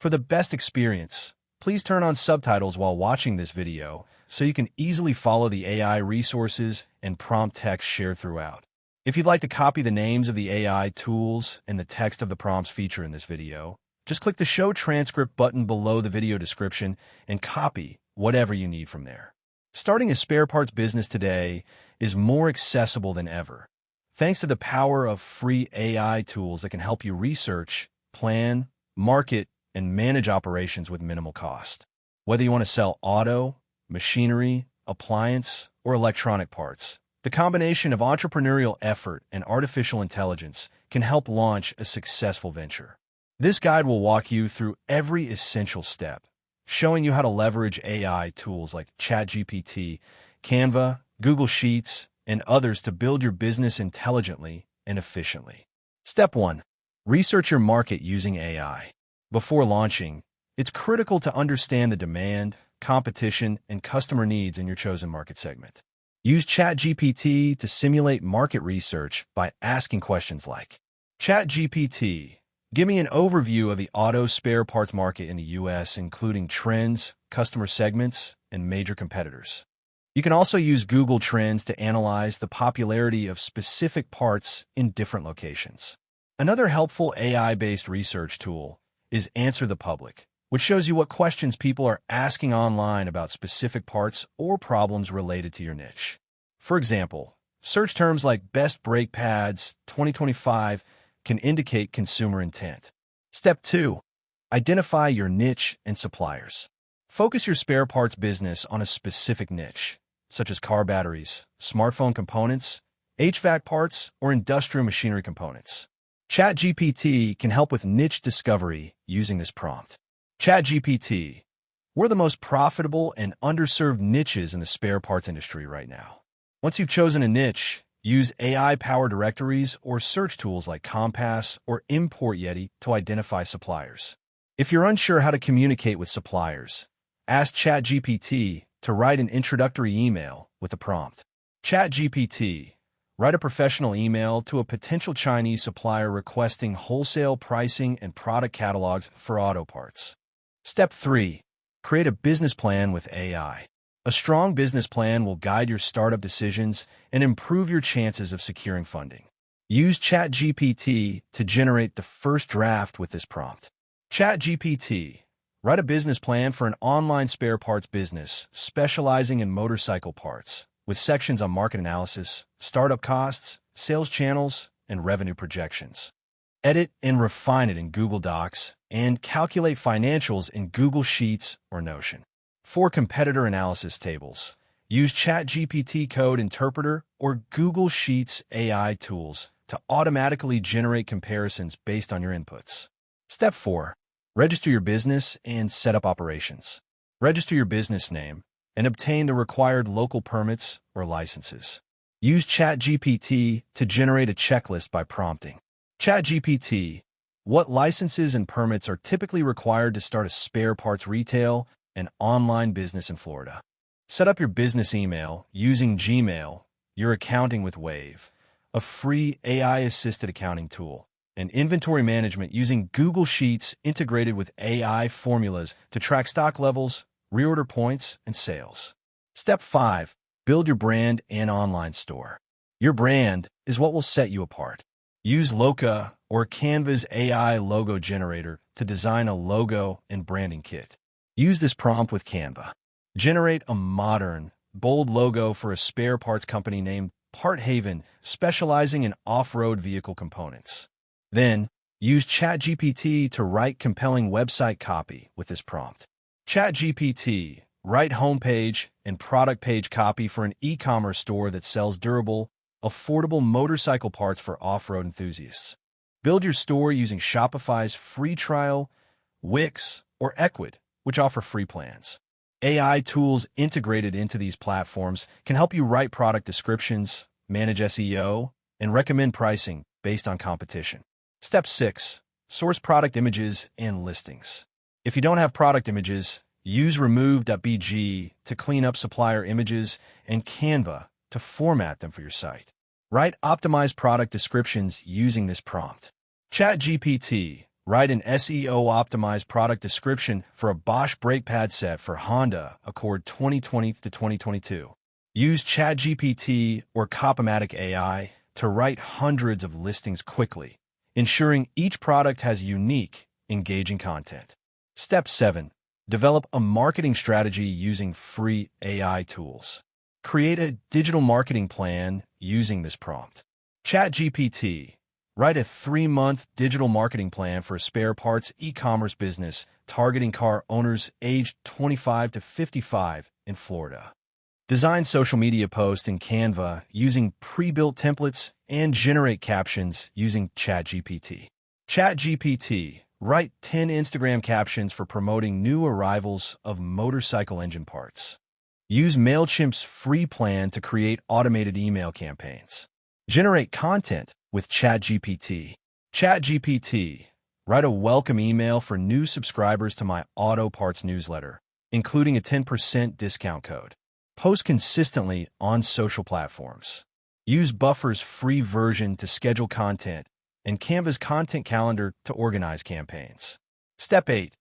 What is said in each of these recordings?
For the best experience, please turn on subtitles while watching this video so you can easily follow the AI resources and prompt text shared throughout. If you'd like to copy the names of the AI tools and the text of the prompts featured in this video, just click the Show Transcript button below the video description and copy whatever you need from there. Starting a spare parts business today is more accessible than ever, thanks to the power of free AI tools that can help you research, plan, market, and manage operations with minimal cost. Whether you want to sell auto, machinery, appliance, or electronic parts, the combination of entrepreneurial effort and artificial intelligence can help launch a successful venture. This guide will walk you through every essential step, showing you how to leverage AI tools like ChatGPT, Canva, Google Sheets, and others to build your business intelligently and efficiently. Step 1. Research your market using AI. Before launching, it's critical to understand the demand, competition, and customer needs in your chosen market segment. Use ChatGPT to simulate market research by asking questions like, ChatGPT, give me an overview of the auto spare parts market in the US, including trends, customer segments, and major competitors. You can also use Google Trends to analyze the popularity of specific parts in different locations. Another helpful AI-based research tool is Answer the Public, which shows you what questions people are asking online about specific parts or problems related to your niche. For example, search terms like best brake pads 2025 can indicate consumer intent. Step 2. Identify your niche and suppliers. Focus your spare parts business on a specific niche, such as car batteries, smartphone components, HVAC parts, or industrial machinery components. ChatGPT can help with niche discovery using this prompt. ChatGPT, we're the most profitable and underserved niches in the spare parts industry right now. Once you've chosen a niche, use AI-powered directories or search tools like Compass or Import Yeti to identify suppliers. If you're unsure how to communicate with suppliers, ask ChatGPT to write an introductory email with a prompt. ChatGPT, write a professional email to a potential Chinese supplier requesting wholesale pricing and product catalogs for auto parts. Step 3. Create a business plan with AI. A strong business plan will guide your startup decisions and improve your chances of securing funding. Use ChatGPT to generate the first draft with this prompt. ChatGPT, write a business plan for an online spare parts business specializing in motorcycle parts, with sections on market analysis, startup costs, sales channels, and revenue projections. Edit and refine it in Google Docs, and calculate financials in Google Sheets or Notion. For competitor analysis tables, use ChatGPT Code Interpreter or Google Sheets AI tools to automatically generate comparisons based on your inputs. Step 4. Register your business and set up operations. Register your business name and obtain the required local permits or licenses. Use ChatGPT to generate a checklist by prompting. ChatGPT, what licenses and permits are typically required to start a spare parts retail and online business in Florida? Set up your business email using Gmail, your accounting with Wave, a free AI-assisted accounting tool, and inventory management using Google Sheets integrated with AI formulas to track stock levels, reorder points, and sales. Step 5. Build your brand and online store. Your brand is what will set you apart. Use Loca or Canva's AI logo generator to design a logo and branding kit. Use this prompt with Canva. Generate a modern, bold logo for a spare parts company named Part Haven, specializing in off-road vehicle components. Then, use ChatGPT to write compelling website copy with this prompt. ChatGPT, write homepage and product page copy for an e-commerce store that sells durable, affordable motorcycle parts for off-road enthusiasts. Build your store using Shopify's free trial, Wix, or Ecwid, which offer free plans. AI tools integrated into these platforms can help you write product descriptions, manage SEO, and recommend pricing based on competition. Step 6. Source product images and listings. If you don't have product images, use remove.bg to clean up supplier images and Canva to format them for your site. Write optimized product descriptions using this prompt. ChatGPT, Write an SEO-optimized product description for a Bosch brake pad set for Honda Accord 2020 to 2022. Use ChatGPT or Copymatic AI to write hundreds of listings quickly, ensuring each product has unique, engaging content. Step 7. Develop a marketing strategy using free AI tools. Create a digital marketing plan using this prompt. ChatGPT. Write a 3-month digital marketing plan for a spare parts e-commerce business targeting car owners aged 25 to 55 in Florida. Design social media posts in Canva using pre-built templates and generate captions using ChatGPT. ChatGPT. Write 10 Instagram captions for promoting new arrivals of motorcycle engine parts. Use MailChimp's free plan to create automated email campaigns. Generate content with ChatGPT. ChatGPT. Write a welcome email for new subscribers to my auto parts newsletter, including a 10% discount code. Post consistently on social platforms. Use Buffer's free version to schedule content and Canva's content calendar to organize campaigns. Step 8.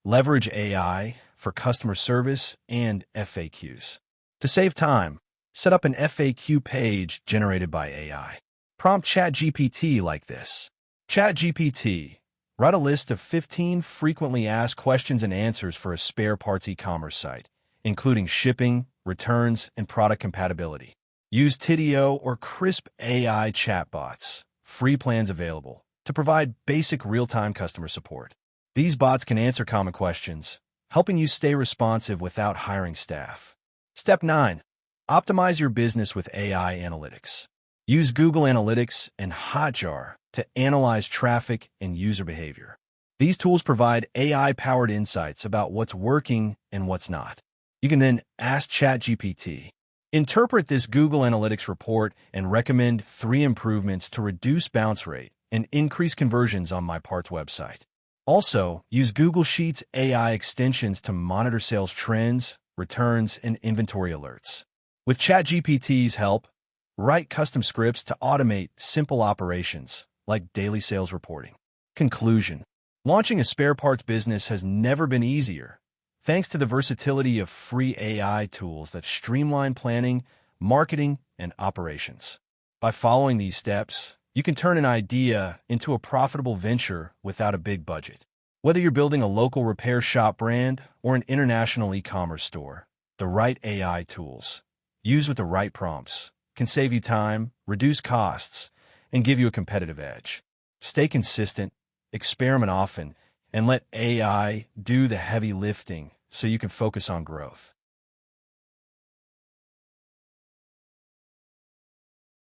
Leverage AI for customer service and FAQs. To save time, set up an FAQ page generated by AI. Prompt ChatGPT like this. ChatGPT. Write a list of 15 frequently asked questions and answers for a spare parts e-commerce site, including shipping, returns, and product compatibility. Use Tidio or Crisp AI chatbots, free plans available, to provide basic real-time customer support. These bots can answer common questions, helping you stay responsive without hiring staff. Step 9. Optimize your business with AI analytics. Use Google Analytics and Hotjar to analyze traffic and user behavior. These tools provide AI-powered insights about what's working and what's not. You can then ask ChatGPT, interpret this Google Analytics report and recommend 3 improvements to reduce bounce rate and increase conversions on my parts website. Also, use Google Sheets AI extensions to monitor sales trends, returns, and inventory alerts. With ChatGPT's help, write custom scripts to automate simple operations like daily sales reporting. Conclusion. Launching a spare parts business has never been easier, thanks to the versatility of free AI tools that streamline planning, marketing, and operations. By following these steps, you can turn an idea into a profitable venture without a big budget. Whether you're building a local repair shop brand or an international e-commerce store, the right AI tools, used with the right prompts, can save you time, reduce costs, and give you a competitive edge. Stay consistent, experiment often, and let AI do the heavy lifting so you can focus on growth.